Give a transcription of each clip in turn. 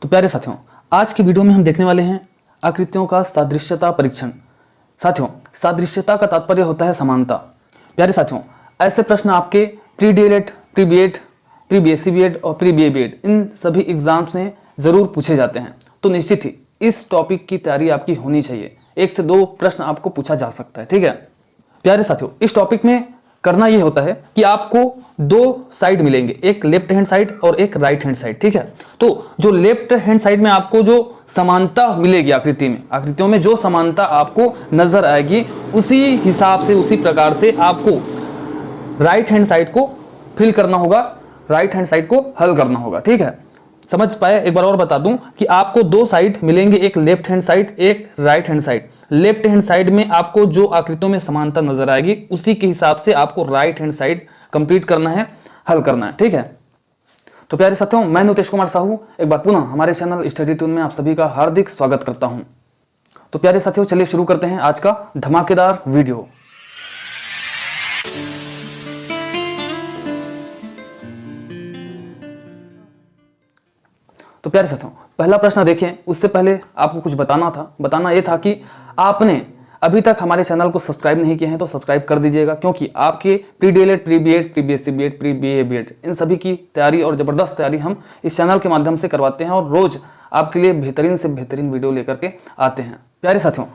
तो प्यारे साथियों, आज की वीडियो में हम देखने वाले हैं आकृतियों का सादृश्यता परीक्षण। साथियों, सादृश्यता का तात्पर्य होता है समानता। प्यारे साथियों, ऐसे प्रश्न आपके pre DElEd, pre BEd, pre BSc BEd और प्री बीए बीएड इन सभी एग्जाम्स में ज़रूर पूछे जाते हैं। तो निश्चित ही इस टॉपिक की तैयारी आपकी होनी चाहिए। 1 से 2 प्रश्न आपको पूछा जा सकता है, ठीक है। प्यारे साथियों, इस टॉपिक में करना ये होता है कि आपको 2 साइड मिलेंगे, एक लेफ्ट हैंड साइड और एक राइट हैंड साइड, ठीक है। तो जो लेफ्ट हैंड साइड में आपको जो समानता मिलेगी आकृतियों में जो समानता आपको नजर आएगी, उसी हिसाब से उसी प्रकार से आपको राइट हैंड साइड को फिल करना होगा, राइट हैंड साइड को हल करना होगा, ठीक है। समझ पाए? एक बार और बता दूं कि आपको 2 साइड मिलेंगे, एक लेफ्ट हैंड साइड, एक right hand side. Left hand side में आपको जो आकृतियों में समानता नजर आएगी, उसी के हिसाब से आपको राइट हैंड साइड कंप्लीट करना है, हल करना है, ठीक है। तो प्यारे साथियों, मैं नुतेश कुमार साहू एक बार पुनः हमारे चैनल स्टडी ट्यून में आप सभी का हार्दिक स्वागत करता हूं। तो प्यारे साथियों, चलिए शुरू करते हैं आज का धमाकेदार वीडियो। तो प्यारे साथियों, पहला प्रश्न देखें। उससे पहले आपको कुछ बताना ये था कि आपने अभी तक हमारे चैनल को सब्सक्राइब नहीं किए हैं तो सब्सक्राइब कर दीजिएगा, क्योंकि आपके pre DElEd, pre BEd, pre BSc BEd, pre BA BEd इन सभी की तैयारी और ज़बरदस्त तैयारी हम इस चैनल के माध्यम से करवाते हैं और रोज़ आपके लिए बेहतरीन से बेहतरीन वीडियो लेकर के आते हैं। प्यारे साथियों,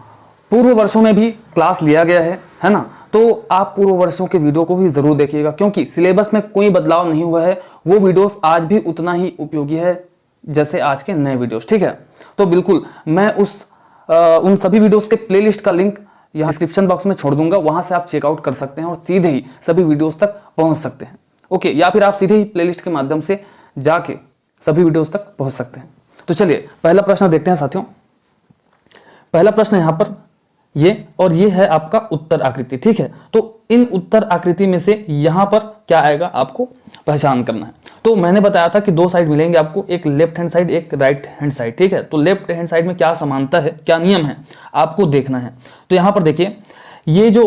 पूर्व वर्षों में भी क्लास लिया गया है ना, तो आप पूर्व वर्षों के वीडियो को भी ज़रूर देखिएगा, क्योंकि सिलेबस में कोई बदलाव नहीं हुआ है। वो वीडियोज़ आज भी उतना ही उपयोगी है जैसे आज के नए वीडियोस, ठीक है। तो बिल्कुल मैं उन सभी वीडियोस के प्लेलिस्ट का लिंक यहाँ डिस्क्रिप्शन बॉक्स में छोड़ दूंगा, वहां से आप चेकआउट कर सकते हैं और सीधे ही सभी वीडियोस तक पहुंच सकते हैं, ओके। या फिर आप सीधे ही प्लेलिस्ट के माध्यम से जाके सभी वीडियोस तक पहुंच सकते हैं। तो चलिए पहला प्रश्न देखते हैं साथियों। पहला प्रश्न यहाँ पर ये है आपका उत्तर आकृति, ठीक है। तो इन उत्तर आकृति में से यहाँ पर क्या आएगा आपको पहचान करना है। तो मैंने बताया था कि 2 साइड मिलेंगे आपको, एक लेफ्ट हैंड साइड, एक राइट हैंड साइड, ठीक है। तो लेफ्ट हैंड साइड में क्या समानता है, क्या नियम है, आपको देखना है। तो यहाँ पर देखिए, ये जो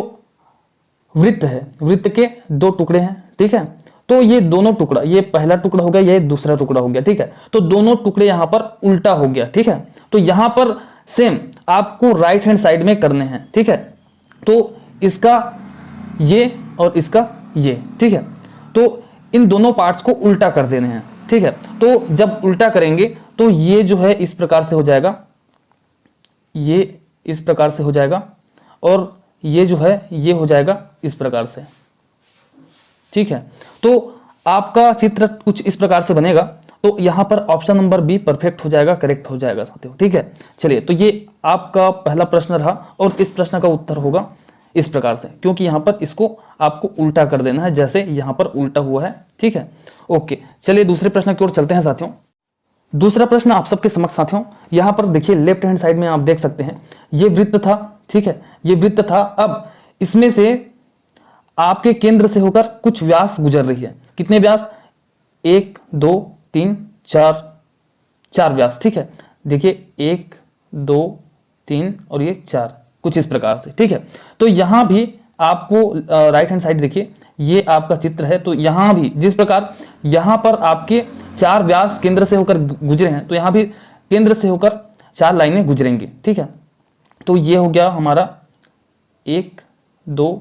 वृत्त है, वृत्त के 2 टुकड़े हैं, ठीक है। तो ये दोनों टुकड़ा, ये पहला टुकड़ा हो गया, ये दूसरा टुकड़ा हो गया, ठीक है। तो दोनों टुकड़े यहाँ पर उल्टा हो गया, ठीक है। तो यहाँ पर सेम आपको राइट हैंड साइड में करने हैं, ठीक है। तो इसका ये और इसका ये, ठीक है। तो इन दोनों पार्ट्स को उल्टा कर देने हैं, ठीक है। तो जब उल्टा करेंगे तो ये जो है इस प्रकार से हो जाएगा, ये इस प्रकार से हो जाएगा और ये जो है ये हो जाएगा इस प्रकार से, ठीक है। तो आपका चित्र कुछ इस प्रकार से बनेगा। तो यहाँ पर ऑप्शन नंबर बी परफेक्ट हो जाएगा, करेक्ट हो जाएगा साथियों, ठीक है। चलिए, तो ये आपका पहला प्रश्न रहा और इस प्रश्न का उत्तर होगा इस प्रकार से, क्योंकि यहाँ पर इसको आपको उल्टा कर देना है, जैसे यहाँ पर उल्टा हुआ है, ठीक है, ओके। चलिए दूसरे प्रश्न की ओर चलते हैं साथियों। दूसरा प्रश्न आप सबके समक्ष साथियों, यहाँ पर देखिए लेफ्ट हैंड साइड में आप देख सकते हैं ये वृत्त था, ठीक है, ये वृत्त था। अब इसमें से आपके केंद्र से होकर कुछ व्यास गुजर रही है। कितने व्यास? 1 2 3 4 व्यास, ठीक है। देखिए 1 2 3 और ये 4, कुछ इस प्रकार से, ठीक है। तो यहाँ भी आपको राइट हैंड साइड देखिए, ये आपका चित्र है। तो यहाँ भी जिस प्रकार यहाँ पर आपके 4 व्यास केंद्र से होकर गुजरे हैं, तो यहाँ भी केंद्र से होकर 4 लाइनें गुजरेंगी, ठीक है। तो ये हो गया हमारा 1 2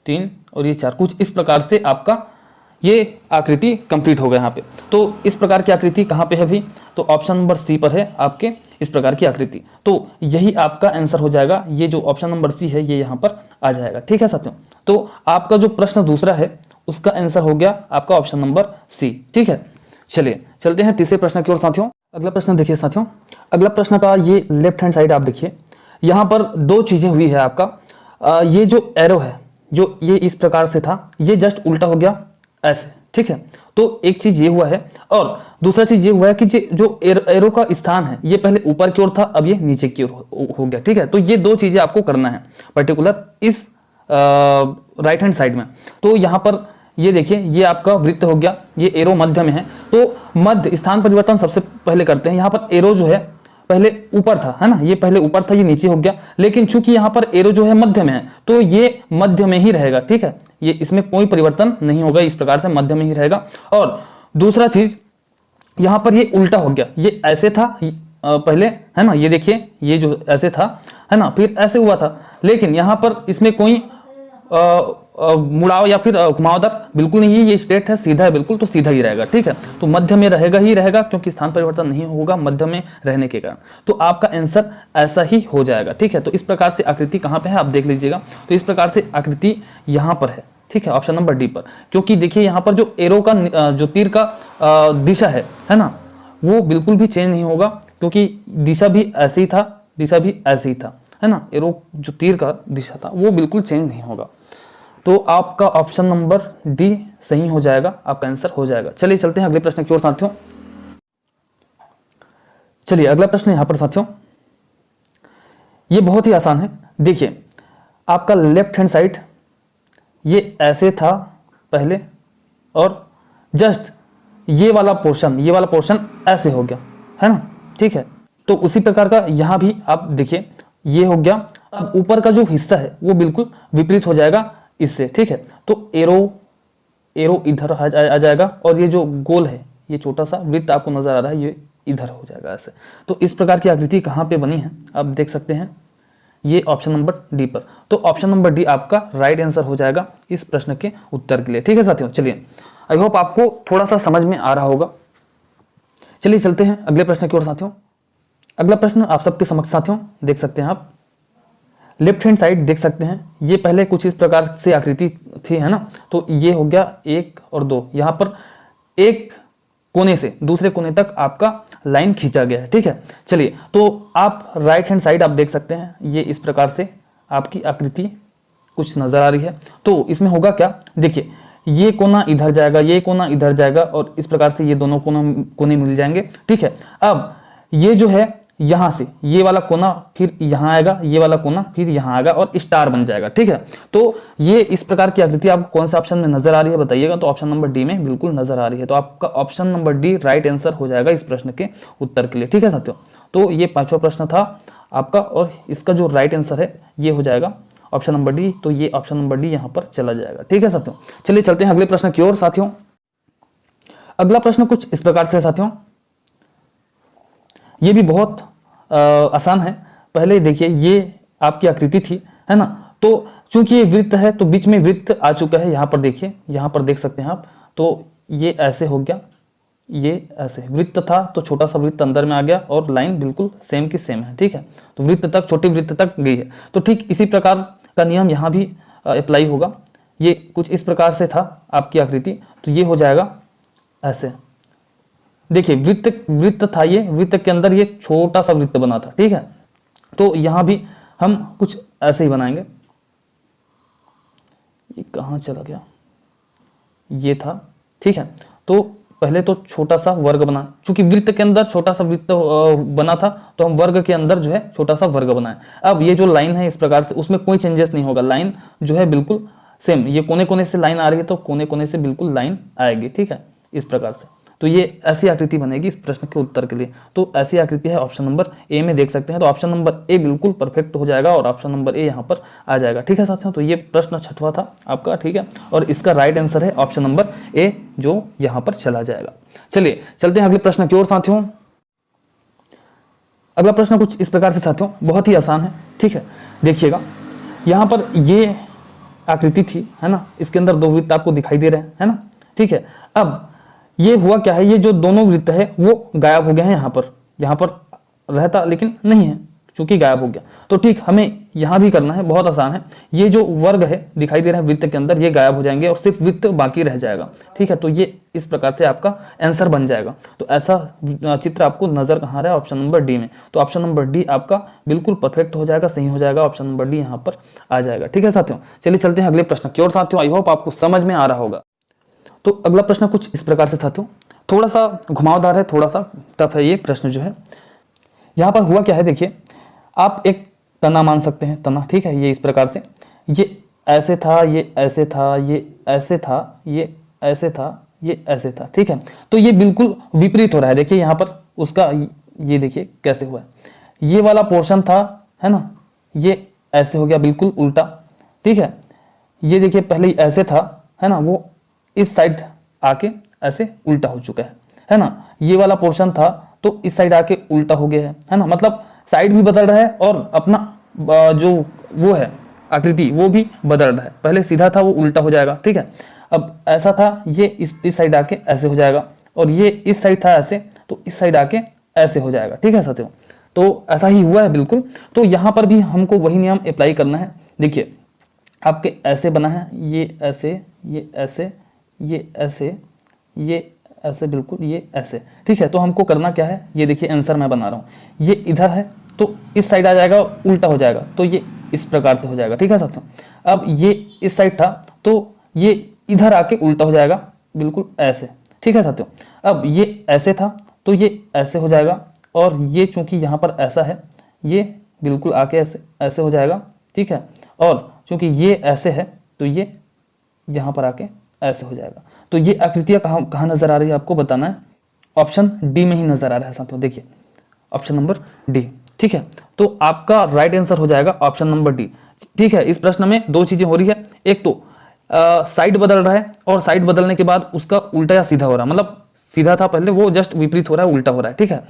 3 और ये 4, कुछ इस प्रकार से आपका ये आकृति कंप्लीट हो गया यहाँ पे। तो इस प्रकार की आकृति कहाँ पे है भी? तो ऑप्शन नंबर सी पर है आपके इस प्रकार की आकृति। तो यही आपका आंसर हो जाएगा, ये जो ऑप्शन नंबर सी है ये यहाँ पर आ जाएगा, ठीक है साथियों। तो आपका जो प्रश्न दूसरा है उसका आंसर हो गया आपका ऑप्शन नंबर सी, ठीक है। चलिए चलते हैं तीसरे प्रश्न की ओर साथियों। अगला प्रश्न देखिए साथियों, अगला प्रश्न का ये लेफ्ट हैंड साइड आप देखिए, यहाँ पर 2 चीजें हुई है आपका। ये जो एरो है, जो ये इस प्रकार से था, ये जस्ट उल्टा हो गया ऐसे, ठीक है। तो एक चीज ये हुआ है और दूसरा चीज ये हुआ है कि जो एरो का स्थान है ये पहले ऊपर की ओर था, अब ये नीचे की ओर हो गया, ठीक है। तो ये 2 चीजें आपको करना है पर्टिकुलर इस राइट हैंड साइड में। तो यहाँ पर ये देखिए, ये आपका वृत्त हो गया, ये एरो मध्य में है। तो मध्य स्थान परिवर्तन सबसे पहले करते हैं। यहाँ पर एरो जो है पहले ऊपर था, है ना, ये पहले ऊपर था, ये नीचे हो गया। लेकिन चूंकि यहाँ पर एरो जो है मध्य में है, तो ये मध्य में ही रहेगा, ठीक है। ये इसमें कोई परिवर्तन नहीं होगा, इस प्रकार से मध्य में ही रहेगा। और दूसरा चीज यहाँ पर ये उल्टा हो गया, ये ऐसे था पहले, है ना, ये देखिए ये जो ऐसे था, है ना, फिर ऐसे हुआ था, लेकिन यहाँ पर इसमें कोई मुड़ाव या फिर घुमावदार बिल्कुल नहीं है, ये स्ट्रेट है, सीधा है बिल्कुल, तो सीधा ही रहेगा। ठीक है, तो मध्य में रहेगा ही रहेगा, क्योंकि स्थान परिवर्तन नहीं होगा मध्य में रहने के कारण, तो आपका आंसर ऐसा ही हो जाएगा। ठीक है, तो इस प्रकार से आकृति कहाँ पे है आप देख लीजिएगा, तो इस प्रकार से आकृति यहाँ पर है। ठीक है, ऑप्शन नंबर डी पर, क्योंकि देखिए यहाँ पर जो एरो का जो तीर का दिशा है ना, वो बिल्कुल भी चेंज नहीं होगा, क्योंकि दिशा भी ऐसे ही था, दिशा भी ऐसे ही था, है ना, एरो जो तीर का दिशा था वो बिल्कुल चेंज नहीं होगा। तो आपका ऑप्शन नंबर डी सही हो जाएगा, आपका आंसर हो जाएगा। चलिए चलते हैं अगले प्रश्न की ओर साथियों। चलिए अगला प्रश्न यहां पर साथियों, ये बहुत ही आसान है। देखिए आपका लेफ्ट हैंड साइड ये ऐसे था पहले, और जस्ट ये वाला पोर्शन ऐसे हो गया, है ना। ठीक है, तो उसी प्रकार का यहाँ भी आप देखिए ये हो गया। अब ऊपर का जो हिस्सा है वो बिल्कुल विपरीत हो जाएगा इससे। ठीक है, तो एरो इधर आ जाएगा, और ये जो गोल है, ये छोटा सा वृत्त आपको नजर आ रहा है, ये इधर हो जाएगा ऐसे। तो इस प्रकार की आकृति कहाँ पे बनी है आप देख सकते हैं, ये ऑप्शन नंबर डी पर। तो ऑप्शन नंबर डी आपका राइट आंसर हो जाएगा इस प्रश्न के उत्तर के लिए। ठीक है साथियों, चलिए आई होप आपको थोड़ा सा समझ में आ रहा होगा। चलिए चलते हैं अगले प्रश्न की ओर साथियों। अगला प्रश्न आप सबके समक्ष साथियों देख सकते हैं आप, लेफ्ट हैंड साइड देख सकते हैं, ये पहले कुछ इस प्रकार से आकृति थी, है ना। तो ये हो गया 1 और 2, यहाँ पर एक कोने से दूसरे कोने तक आपका लाइन खींचा गया है। ठीक है, चलिए तो आप राइट हैंड साइड आप देख सकते हैं, ये इस प्रकार से आपकी आकृति कुछ नजर आ रही है। तो इसमें होगा क्या, देखिए ये कोना इधर जाएगा, ये कोना इधर जाएगा, और इस प्रकार से ये दोनों कोने मिल जाएंगे। ठीक है, अब ये जो है यहाँ से ये वाला कोना फिर यहाँ आएगा, ये वाला कोना फिर यहाँ आएगा, और स्टार बन जाएगा। ठीक है, तो ये इस प्रकार की आकृति आपको कौन सा ऑप्शन में नजर आ रही है बताइएगा। तो ऑप्शन नंबर डी में बिल्कुल नजर आ रही है, तो आपका option number D right answer हो जाएगा इस प्रश्न के उत्तर के लिए। ठीक है साथियों, तो ये 5वां प्रश्न था आपका, और इसका जो राइट आंसर है ये हो जाएगा ऑप्शन नंबर डी। तो ये ऑप्शन नंबर डी यहाँ पर चला जाएगा। ठीक है साथियों, चलिए चलते हैं अगले प्रश्न की ओर साथियों। अगला प्रश्न कुछ इस प्रकार से साथियों, ये भी बहुत आसान है। पहले देखिए ये आपकी आकृति थी, है ना, तो चूंकि ये वृत्त है तो बीच में वृत्त आ चुका है, यहाँ पर देखिए, यहाँ पर देख सकते हैं आप, तो ये ऐसे हो गया, ये ऐसे वृत्त था तो छोटा सा वृत्त अंदर में आ गया, और लाइन बिल्कुल सेम की सेम है। ठीक है, तो वृत्त तक, छोटे वृत्त तक गई है, तो ठीक इसी प्रकार का नियम यहाँ भी अप्लाई होगा। ये कुछ इस प्रकार से था आपकी आकृति, तो ये हो जाएगा ऐसे। देखिए वृत्त था, ये वृत्त के अंदर ये छोटा सा वृत्त बना था। ठीक है, तो यहाँ भी हम कुछ ऐसे ही बनाएंगे। ये कहाँ चला गया, ये था। ठीक है, तो पहले तो छोटा सा वर्ग बना, क्योंकि वृत्त के अंदर छोटा सा वृत्त बना था, तो हम वर्ग के अंदर जो है छोटा सा वर्ग बनाए। अब ये जो लाइन है इस प्रकार से, उसमें कोई चेंजेस नहीं होगा, लाइन जो है बिल्कुल सेम। ये कोने कोने से लाइन आ रही है, तो कोने कोने से बिल्कुल लाइन आएगी। ठीक है, इस प्रकार से, तो ये ऐसी आकृति बनेगी इस प्रश्न के उत्तर के लिए। तो ऐसी आकृति है ऑप्शन नंबर ए में देख सकते हैं, तो ऑप्शन नंबर ए बिल्कुल परफेक्ट हो जाएगा, और ऑप्शन नंबर ए यहाँ पर आ जाएगा। ठीक है साथियों, तो ये प्रश्न 6वां था आपका। ठीक है, और इसका राइट आंसर है ऑप्शन नंबर ए, जो यहाँ पर चला जाएगा। चलिए चलते हैं अगले प्रश्न की ओर साथियों। अगला प्रश्न कुछ इस प्रकार से साथियों, बहुत ही आसान है। ठीक है, देखिएगा यहाँ पर ये आकृति थी, है ना, इसके अंदर 2 वृत्त आपको दिखाई दे रहे हैं, है ना। ठीक है, अब ये हुआ क्या है, ये जो दोनों वृत्त है वो गायब हो गए हैं। यहाँ पर रहता लेकिन नहीं है, चूंकि गायब हो गया। तो ठीक हमें यहाँ भी करना है, बहुत आसान है। ये जो वर्ग है दिखाई दे रहे हैं वृत्त के अंदर, ये गायब हो जाएंगे और सिर्फ वृत्त बाकी रह जाएगा। ठीक है, तो ये इस प्रकार से आपका आंसर बन जाएगा। तो ऐसा चित्र आपको नजर कहाँ आ रहा है, ऑप्शन नंबर डी में। तो ऑप्शन नंबर डी आपका बिल्कुल परफेक्ट हो जाएगा, सही हो जाएगा, ऑप्शन नंबर डी यहाँ पर आ जाएगा। ठीक है साथियों, चलिए चलते हैं अगले प्रश्न की ओर साथियों। आई होप आपको समझ में आ रहा होगा। तो अगला प्रश्न कुछ इस प्रकार से साथियों, थोड़ा सा घुमावदार है, थोड़ा सा टफ है ये प्रश्न जो है। यहाँ पर हुआ क्या है, देखिए आप एक तना मान सकते हैं, तना। ठीक है, ये इस प्रकार से, ये ऐसे था, ये ऐसे था, ये ऐसे था, ये ऐसे था, ये ऐसे था। ठीक है, तो ये बिल्कुल विपरीत हो रहा है। देखिए यहाँ पर उसका, ये देखिए कैसे हुआ है, ये वाला पोर्शन था, है ना, ये ऐसे हो गया बिल्कुल उल्टा। ठीक है, ये देखिए पहले ऐसे था, है ना, वो इस साइड आके ऐसे उल्टा हो चुका है ना। ये वाला पोर्शन था तो इस साइड आके उल्टा हो गया है ना, मतलब साइड भी बदल रहा है और अपना जो वो है आकृति वो भी बदल रहा है। पहले सीधा था वो उल्टा हो जाएगा, ठीक है। अब ऐसा था ये इस साइड आके ऐसे हो जाएगा, और ये इस साइड था ऐसे तो इस साइड आके ऐसे हो जाएगा, ठीक है साथियों। तो ऐसा ही हुआ है बिल्कुल। तो यहाँ पर भी हमको वही नियम अप्लाई करना है। देखिए आपके ऐसे बना है, ये ऐसे, ये ऐसे, ये ऐसे, ये ऐसे, बिल्कुल ये ऐसे, ठीक है। तो हमको करना क्या है, ये देखिए आंसर मैं बना रहा हूँ, ये इधर है तो इस साइड आ जाएगा, उल्टा हो जाएगा, तो ये इस प्रकार से हो जाएगा, ठीक है साथियों। अब ये इस साइड था तो ये इधर आके उल्टा हो जाएगा, बिल्कुल ऐसे, ठीक है साथियों। अब ये ऐसे था तो ये ऐसे हो जाएगा, और ये चूंकि यहाँ पर ऐसा है ये बिल्कुल आके ऐसे ऐसे हो जाएगा, ठीक है। और चूंकि ये ऐसे है तो ये यहाँ पर आके ऐसे हो जाएगा। तो ये आकृतियाँ कहाँ नजर आ रही है आपको बताना है। ऑप्शन डी में ही नजर आ रहा है साथियों, देखिए ऑप्शन नंबर डी, ठीक है। तो आपका राइट आंसर हो जाएगा ऑप्शन नंबर डी, ठीक है। इस प्रश्न में दो चीजें हो रही है, एक तो साइड बदल रहा है और साइड बदलने के बाद उसका उल्टा या सीधा हो रहा है, मतलब सीधा था पहले वो जस्ट विपरीत हो रहा है, उल्टा हो रहा है, ठीक है।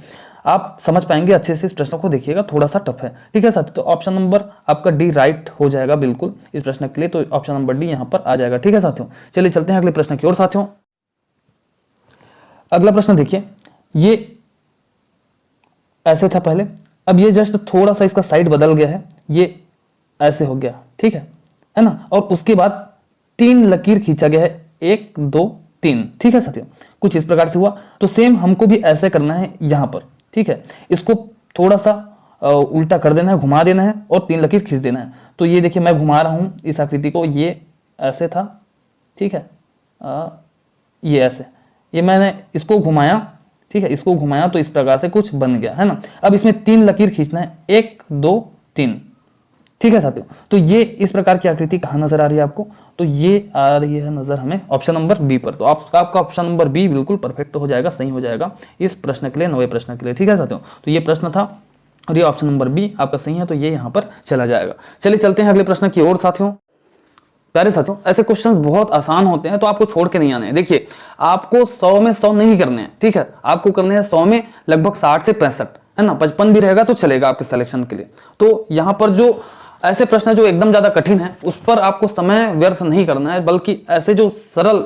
आप समझ पाएंगे अच्छे से, इस प्रश्न को देखिएगा, थोड़ा सा टफ है, ठीक है साथियों। तो ऑप्शन नंबर आपका डी राइट हो जाएगा बिल्कुल इस प्रश्न के लिए, तो ऑप्शन नंबर डी यहाँ पर आ जाएगा, ठीक है साथियों। चलिए चलते हैं अगले प्रश्न की ओर साथियों। अगला प्रश्न देखिए, ये ऐसे था पहले, अब ये जस्ट थोड़ा सा इसका साइड बदल गया है, ये ऐसे हो गया, ठीक है ना। और उसके बाद 3 लकीर खींचा गया है, 1 2 3, ठीक है साथियों। कुछ इस प्रकार से हुआ, तो सेम हमको भी ऐसे करना है यहाँ पर, ठीक है। इसको थोड़ा सा उल्टा कर देना है, घुमा देना है और 3 लकीर खींच देना है। तो ये देखिए मैं घुमा रहा हूँ इस आकृति को, ये ऐसे था, ठीक है, ये ऐसे, ये मैंने इसको घुमाया, ठीक है, इसको घुमाया तो इस प्रकार से कुछ बन गया है ना। अब इसमें 3 लकीर खींचना है, 1 2 3, ठीक है साथियों। तो ये इस प्रकार की आकृति कहाँ नजर आ रही है आपको, तो ये आ रही है नजर हमें ऑप्शन नंबर बी पर। तो आपका ऑप्शन नंबर बी बिल्कुल परफेक्ट हो जाएगा, सही हो जाएगा इस प्रश्न के लिए, 9वें प्रश्न के लिए, ठीक है साथियों। तो ये प्रश्न था और ये ऑप्शन नंबर बी आपका सही है, तो ये यहाँ पर चला जाएगा। चलिए चलते हैं अगले प्रश्न की ओर साथियों। प्यारे साथियों, ऐसे क्वेश्चंस बहुत आसान होते हैं तो आपको छोड़ के नहीं आने हैं। देखिए आपको 100 में 100 नहीं करने हैं, ठीक है, आपको करने हैं 100 में लगभग 60 से 65, है ना, 55 भी रहेगा तो चलेगा आपके सिलेक्शन के लिए। तो यहाँ पर जो ऐसे प्रश्न जो एकदम ज्यादा कठिन है उस पर आपको समय व्यर्थ नहीं करना है, बल्कि ऐसे जो सरल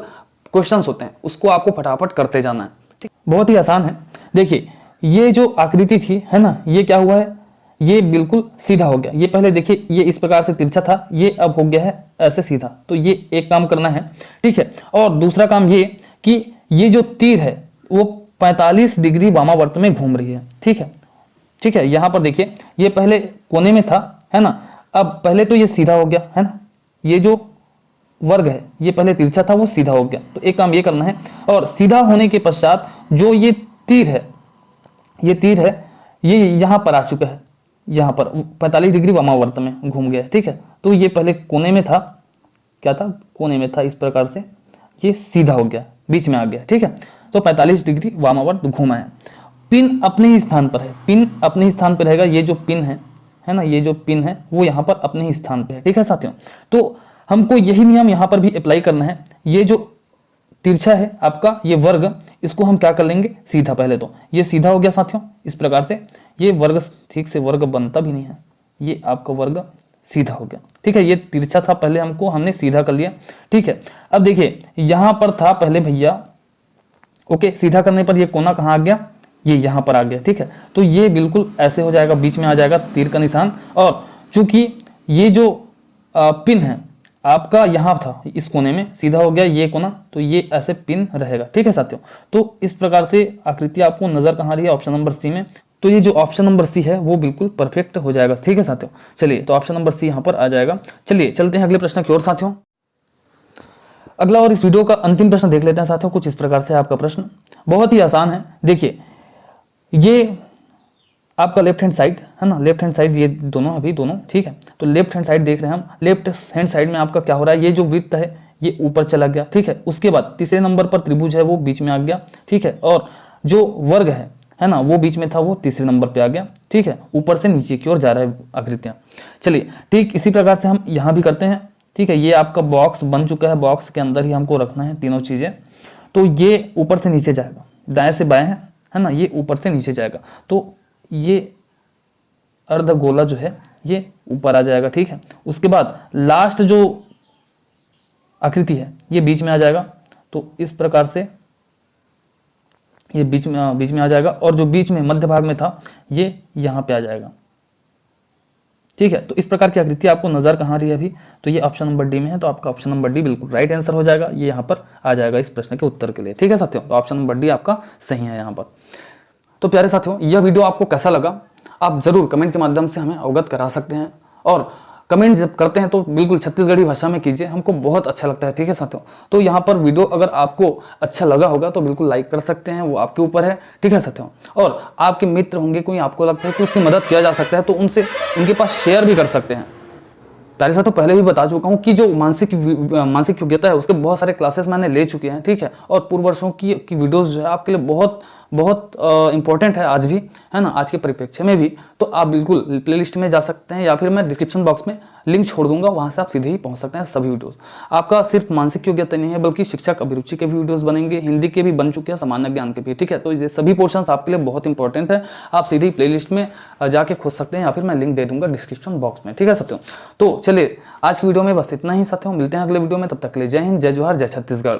क्वेश्चंस होते हैं उसको आपको फटाफट करते जाना है, ठीक, बहुत ही आसान है। देखिए ये जो आकृति थी, है ना, ये क्या हुआ है, ये बिल्कुल सीधा हो गया। ये पहले देखिए ये इस प्रकार से तिरछा था, ये अब हो गया है ऐसे सीधा। तो ये एक काम करना है, ठीक है। और दूसरा काम ये कि ये जो तीर है वो 45 डिग्री वामावर्त में घूम रही है, ठीक है, ठीक है। यहाँ पर देखिए ये पहले कोने में था, है ना, अब पहले तो ये सीधा हो गया, है ना, ये जो वर्ग है ये पहले तिरछा था वो सीधा हो गया। तो एक काम ये करना है, और सीधा होने के पश्चात जो ये तीर है, ये तीर है ये यहाँ पर आ चुका है, यहाँ पर 45 डिग्री वामावर्त में घूम गया है, ठीक है। तो ये पहले कोने में था, क्या था, कोने में था, इस प्रकार से ये सीधा हो गया, बीच में आ गया, ठीक है। तो 45 डिग्री वामावर्त घूमा है। पिन अपने ही स्थान पर है, पिन अपने ही स्थान पर रहेगा, ये जो पिन है ना, ये जो पिन है वो यहाँ पर अपने ही स्थान पे है, ठीक है साथियों। तो हमको यही नियम यहाँ पर भी अप्लाई करना है। ये जो तिरछा है आपका ये वर्ग, इसको हम क्या कर लेंगे, सीधा। पहले तो ये सीधा हो गया साथियों, इस प्रकार से ये वर्ग ठीक से वर्ग बनता भी नहीं है, ये आपका वर्ग सीधा हो गया, ठीक है। ये तिरछा था पहले, हमने सीधा कर लिया, ठीक है। अब देखिए यहाँ पर था पहले भैया, ओके, सीधा करने पर ये कोना कहाँ आ गया, ये यहाँ पर आ गया, ठीक है। तो ये बिल्कुल ऐसे हो जाएगा, बीच में आ जाएगा तीर का निशान। और चूंकि ये जो पिन है आपका यहाँ था इस कोने में, सीधा हो गया ये कोना, तो ये ऐसे पिन रहेगा, ठीक है साथियों। तो इस प्रकार से आकृति आपको नजर कहाँ आ रही है, ऑप्शन नंबर सी में। तो ये जो ऑप्शन नंबर सी है वो बिल्कुल परफेक्ट हो जाएगा, ठीक है साथियों। चलिए तो ऑप्शन नंबर सी यहाँ पर आ जाएगा। चलिए चलते हैं अगले प्रश्न की ओर साथियों। अगला और इस वीडियो का अंतिम प्रश्न देख लेते हैं साथियों। कुछ इस प्रकार से आपका प्रश्न बहुत ही आसान है। देखिए ये आपका लेफ्ट हैंड साइड है ना, लेफ्ट हैंड साइड ये दोनों अभी दोनों, ठीक है। तो लेफ्ट हैंड साइड देख रहे हैं हम, लेफ्ट हैंड साइड में आपका क्या हो रहा है, ये जो वृत्त है ये ऊपर चला गया, ठीक है। उसके बाद तीसरे नंबर पर त्रिभुज है वो बीच में आ गया, ठीक है। और जो वर्ग है ना, वो बीच में था वो तीसरे नंबर पे आ गया, ठीक है। ऊपर से नीचे की ओर जा रहा है आकृतियां। चलिए ठीक इसी प्रकार से हम यहाँ भी करते हैं, ठीक है। ये आपका बॉक्स बन चुका है, बॉक्स के अंदर ही हमको रखना है तीनों चीजें। तो ये ऊपर से नीचे जाएगा, दाएं से बाएं है, है ना, ये ऊपर से नीचे जाएगा, तो ये अर्धगोला जो है ये ऊपर आ जाएगा, ठीक है। उसके बाद लास्ट जो आकृति है ये बीच में आ जाएगा, तो इस प्रकार से ये बीच में आ जाएगा, और जो बीच में मध्य भाग में था ये यहाँ पे आ जाएगा, ठीक है। तो इस प्रकार की आकृति आपको नजर कहाँ आ रही है अभी, तो ये ऑप्शन नंबर डी में है, तो आपका ऑप्शन नंबर डी बिल्कुल राइट आंसर हो जाएगा, ये यहाँ पर आ जाएगा इस प्रश्न के उत्तर के लिए, ठीक है साथियों। तो ऑप्शन नंबर डी आपका सही है यहाँ पर। तो प्यारे साथियों, यह वीडियो आपको कैसा लगा आप जरूर कमेंट के माध्यम से हमें अवगत करा सकते हैं, और कमेंट जब करते हैं तो बिल्कुल छत्तीसगढ़ी भाषा में कीजिए, हमको बहुत अच्छा लगता है, ठीक है साथियों। तो यहाँ पर वीडियो अगर आपको अच्छा लगा होगा तो बिल्कुल लाइक कर सकते हैं, वो आपके ऊपर है, ठीक है साथियों। और आपके मित्र होंगे, कोई आपको लगता है कि उसकी मदद किया जा सकता है, तो उनसे उनके पास शेयर भी कर सकते हैं। प्यारे साथियों, पहले भी बता चुका हूँ कि जो मानसिक योग्यता है उसके बहुत सारे क्लासेस मैंने ले चुके हैं, ठीक है। और पूर्व वर्षों की वीडियोज़ जो है आपके लिए बहुत इंपॉर्टेंट है आज भी, है ना, आज के परिप्रेक्ष्य में भी। तो आप बिल्कुल प्लेलिस्ट में जा सकते हैं, या फिर मैं डिस्क्रिप्शन बॉक्स में लिंक छोड़ दूंगा, वहां से आप सीधे ही पहुंच सकते हैं सभी वीडियोस। आपका सिर्फ मानसिक योग्यता नहीं है बल्कि शिक्षक अभिरुचि के भी वीडियोस बनेंगे, हिंदी के भी बन चुके हैं, सामान्य ज्ञान के भी, ठीक है। तो ये सभी पोर्शंस आपके लिए बहुत इंपॉर्टेंट है, आप सीधे ही प्लेलिस्ट में जाके खोज सकते हैं, या फिर मैं लिंक दे दूंगा डिस्क्रिप्शन बॉक्स में, ठीक है साथियों। तो चलिए आज की वीडियो में बस इतना ही साथियों, मिलते हैं अगले वीडियो में, तब तक के लिए जय हिंद, जय जोहार, जय छत्तीसगढ़।